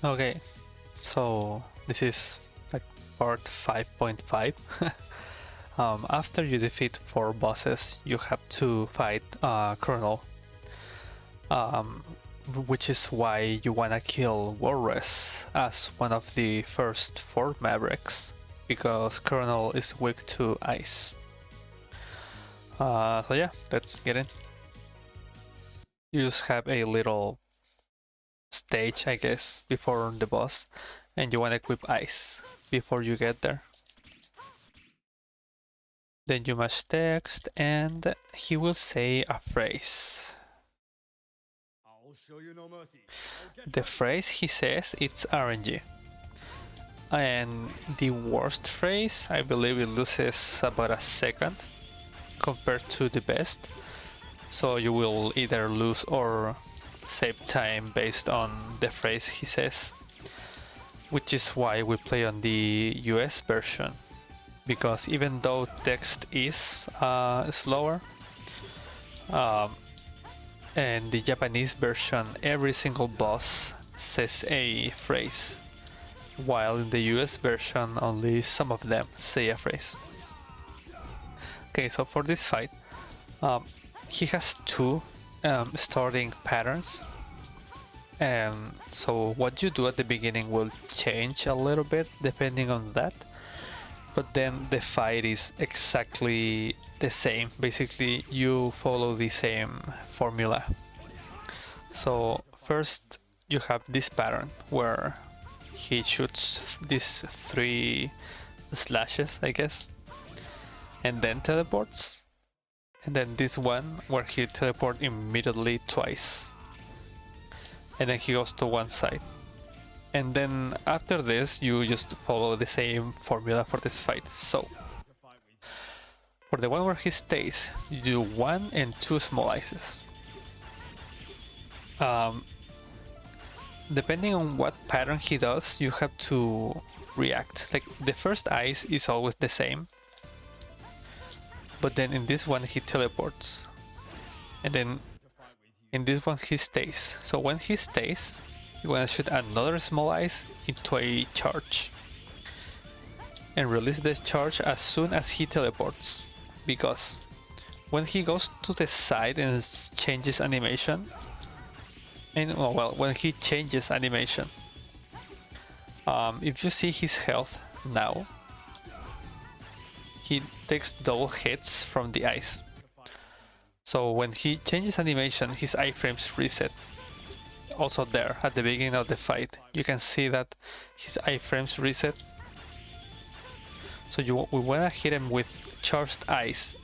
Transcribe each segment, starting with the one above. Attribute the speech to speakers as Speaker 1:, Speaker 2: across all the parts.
Speaker 1: Okay, so this is like part 5.5. After you defeat 4 bosses, you have to fight Colonel, um, which is why you wanna kill Walrus as one of the first 4 Mavericks, because Colonel is weak to ice. So yeah, let's get in. You just have a little stage, I guess, before the boss, and you want to equip ice before you get there. Then you must text, and he will say a phrase. The phrase he says, it's RNG. And the worst phrase, I believe it loses about a second compared to the best. So you will either lose or save time based on the phrase he says, which is why we play on the US version, because even though text is slower, and the Japanese version every single boss says a phrase, while in the US version only some of them say a phrase. Okay, so for this fight, he has 2 starting patterns, and so what you do at the beginning will change a little bit depending on that, but then the fight is exactly the same. Basically you follow the same formula. So first you have this pattern where he shoots these 3 slashes, I guess, and then teleports, and then this one where he teleports immediately twice, and then he goes to one side. And then after this you just follow the same formula for this fight. So for the one where he stays, you do 1 and 2 small ices. Depending on what pattern he does, you have to react. Like the first ice is always the same, but then in this one he teleports, and then in this one he stays. So when he stays, you want to shoot another small ice into a charge and release the charge as soon as he teleports, because when he goes to the side and changes animation, and well, when he changes animation, if you see his health now, he takes double hits from the ice. So when he changes animation, his iframes reset. Also there, at the beginning of the fight, you can see that his iframes reset. So we wanna hit him with charged ice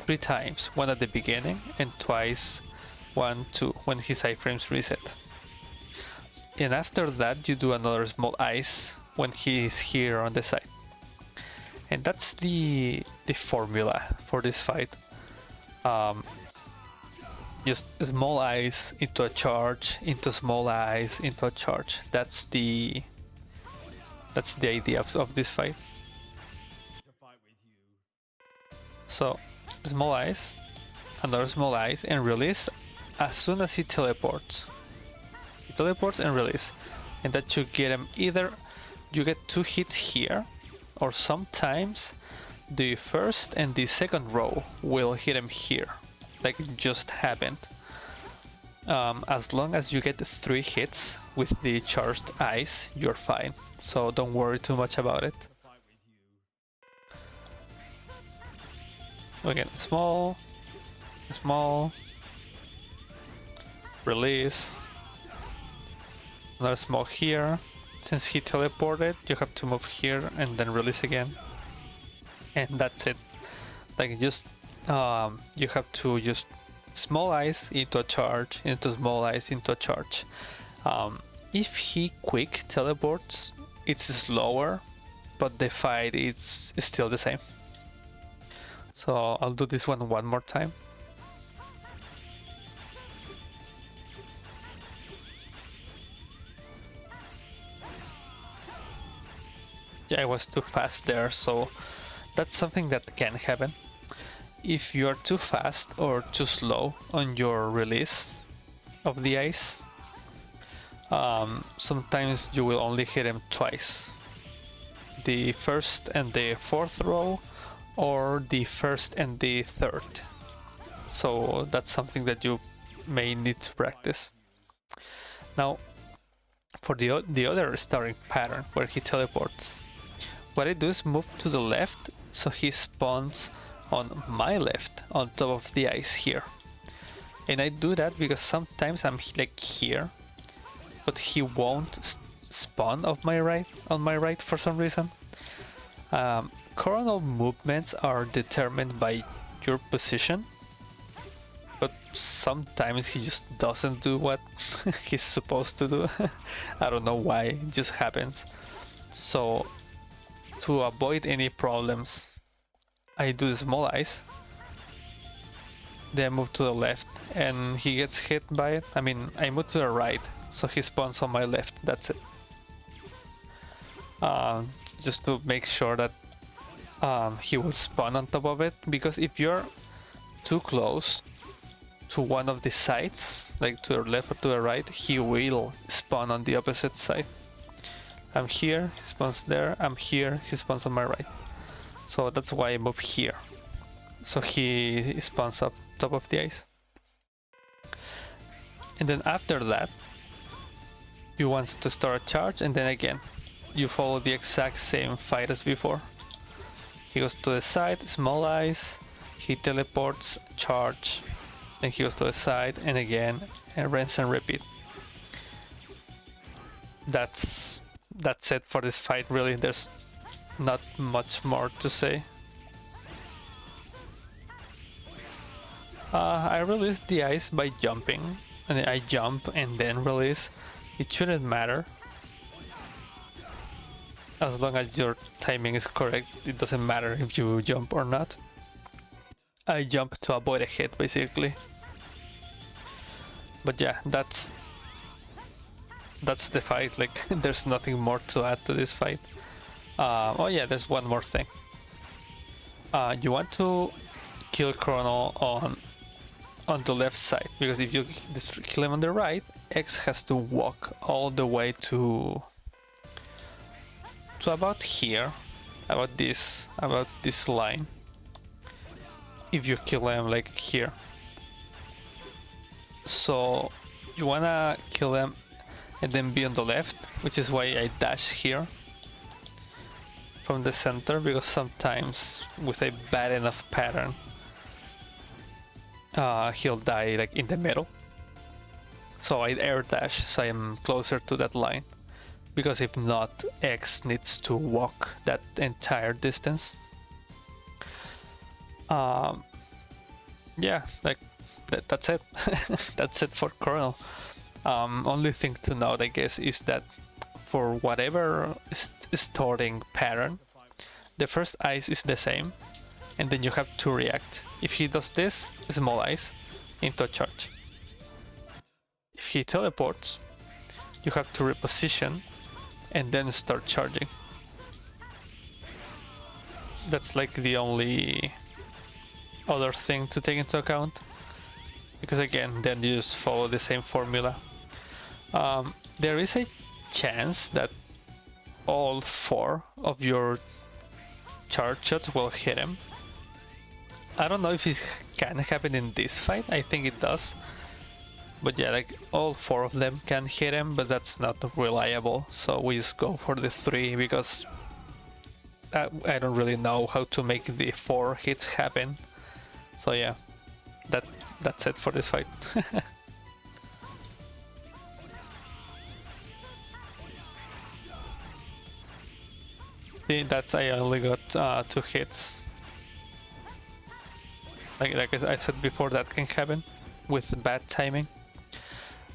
Speaker 1: 3 times, 1 at the beginning and twice 1, 2 when his iframes reset. And after that you do another small ice when he is here on the side. And that's the formula for this fight. Just small ice into a charge, into small ice, into a charge. That's the idea of this fight. So small ice, another small ice, and release as soon as he teleports. He teleports and release, and that should get him either you get 2 hits here, or sometimes the first and the second row will hit him here, like it just happened. As long as you get 3 hits with the charged ice, you're fine, so don't worry too much about it. Again, small, small, release, another small here. Since he teleported, you have to move here and then release again, and that's it. Like just you have to just small ice into a charge, into small ice into a charge. If he quick teleports, it's slower, but the fight is still the same. So I'll do this one more time. Yeah, I was too fast there, so that's something that can happen. If you are too fast or too slow on your release of the ice, sometimes you will only hit him twice. The first and the fourth row, or the first and the third. So that's something that you may need to practice. Now, for the other starting pattern where he teleports, what I do is move to the left so he spawns on my left on top of the ice here. And I do that because sometimes I'm like here, but he won't spawn on my right for some reason. Coronal movements are determined by your position, but sometimes he just doesn't do what he's supposed to do. I don't know why, it just happens. So to avoid any problems, I do the small ice, then I move to the left and he gets hit by it. I mean, I move to the right, so he spawns on my left, that's it. Just to make sure that he will spawn on top of it, because if you're too close to one of the sides, like to the left or to the right, he will spawn on the opposite side. I'm here, he spawns there, I'm here, he spawns on my right. So that's why I move here, so he spawns up top of the ice. And then after that, you want to start a charge, and then again, you follow the exact same fight as before. He goes to the side, small ice, he teleports, charge, then he goes to the side, and again, and rinse and repeat. That's it for this fight, really. There's not much more to say. I release the ice by jumping, and I jump and then release. It shouldn't matter. As long as your timing is correct, it doesn't matter if you jump or not. I jump to avoid a hit, basically. But yeah, that's the fight. Like, there's nothing more to add to this fight. Oh yeah, there's one more thing. You want to kill Chrono on the left side, because if you kill him on the right, X has to walk all the way to about here, about this line. If you kill him like here, so you wanna kill him and then be on the left, which is why I dash here from the center, because sometimes with a bad enough pattern he'll die like in the middle. So I air dash so I am closer to that line, because if not, X needs to walk that entire distance. Yeah, like that's it. That's it for Colonel. Only thing to note, I guess, is that for whatever starting pattern, the first ice is the same, and then you have to react. If he does this, small ice into a charge. If he teleports, you have to reposition and then start charging. That's like the only other thing to take into account, because again, then you just follow the same formula. There is a chance that all 4 of your charge shots will hit him. I don't know if it can happen in this fight, I think it does. But yeah, like all 4 of them can hit him, but that's not reliable. So we just go for the 3, because I don't really know how to make the 4 hits happen. So yeah, that's it for this fight. See, I only got 2 hits. Like I said before, that can happen with bad timing.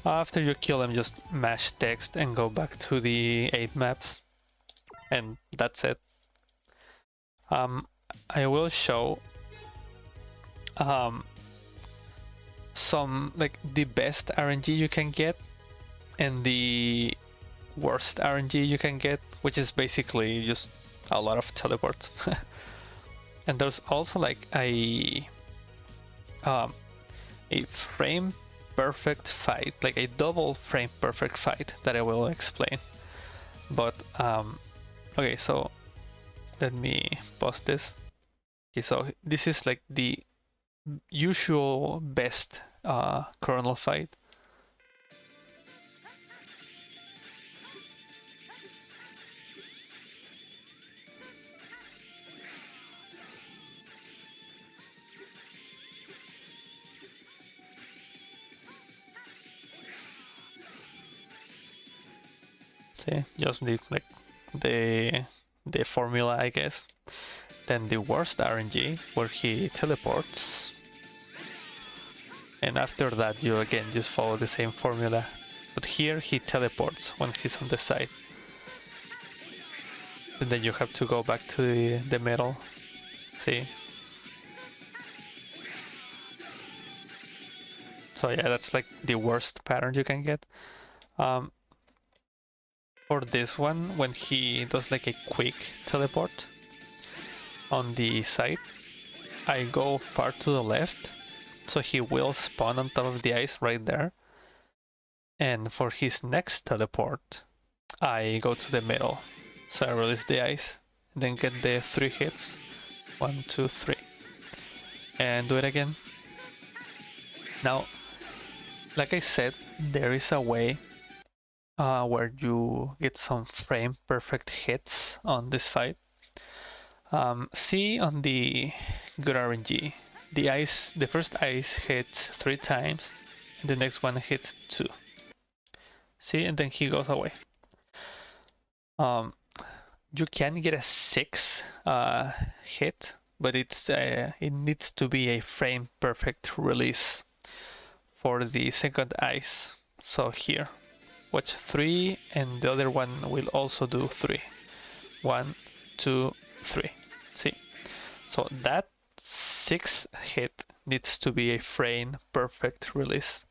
Speaker 1: After you kill him, just mash text and go back to the 8 maps, and that's it. I will show some, like, the best RNG you can get and the worst RNG you can get, which is basically just a lot of teleports. And there's also like a frame perfect fight, like a double frame perfect fight that I will explain. But okay, so let me pause this. Okay, so this is like the usual best Colonel fight. See, just need like the formula, I guess. Then the worst RNG, where he teleports. And after that, you again just follow the same formula. But here he teleports when he's on the side. And then you have to go back to the middle. See? So yeah, that's like the worst pattern you can get. For this one, when he does like a quick teleport on the side, I go far to the left, so he will spawn on top of the ice right there. And for his next teleport, I go to the middle, so I release the ice, and then get the 3 hits. 1, 2, 3. And do it again. Now, like I said, there is a way where you get some frame perfect hits on this fight. See on the good RNG, the first ice hits 3 times, and the next one hits 2. See, and then he goes away. You can get a 6 hit, but it needs to be a frame perfect release for the second ice. So here, watch 3, and the other one will also do 3. 1, 2, 3. See? So that 6th hit needs to be a frame perfect release.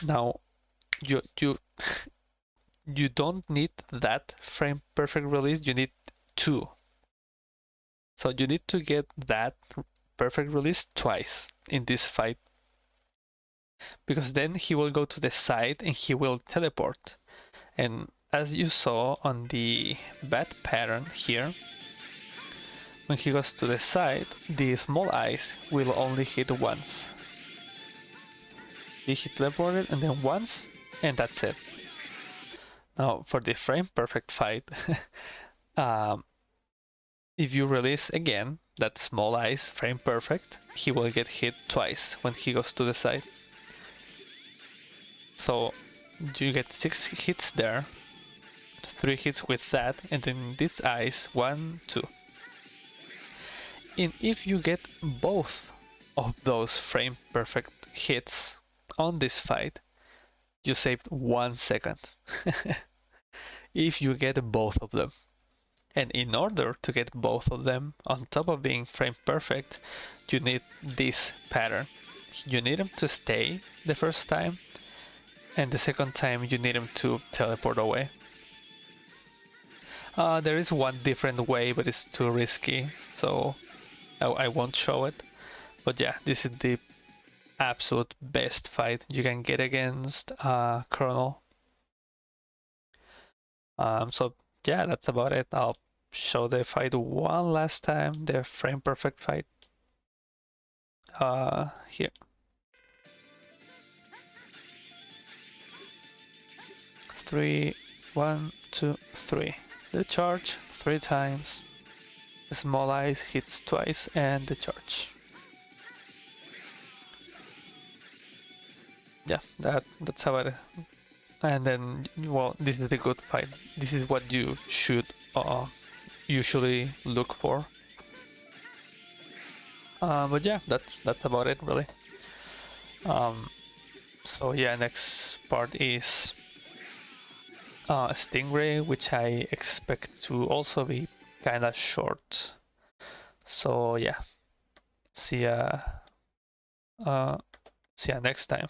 Speaker 1: Now, you don't need that frame perfect release, you need 2. So you need to get that perfect release twice in this fight. Because then he will go to the side and he will teleport. And as you saw on the bad pattern here, when he goes to the side, the small ice will only hit once. He teleported and then once, and that's it. Now for the frame perfect fight, if you release again that small ice frame perfect, he will get hit twice when he goes to the side. So you get 6 hits there, 3 hits with that, and then this ice 1, 2. And if you get both of those frame perfect hits on this fight, you saved 1 second. If you get both of them. And in order to get both of them, on top of being frame perfect, you need this pattern. You need them to stay the first time, and the second time you need them to teleport away. There is one different way, but it's too risky, so I won't show it. But yeah, this is the absolute best fight you can get against Colonel. So yeah, that's about it. I'll show the fight one last time, the frame perfect fight. Here. 3, 1, 2, 3. The charge 3 times. The small ice hits twice, and the charge. Yeah, that's how it. And then, well, this is the good fight. This is what you should usually look for. But yeah, that's about it, really. So yeah, next part is Stingray, which I expect to also be kinda short. So yeah, see ya next time.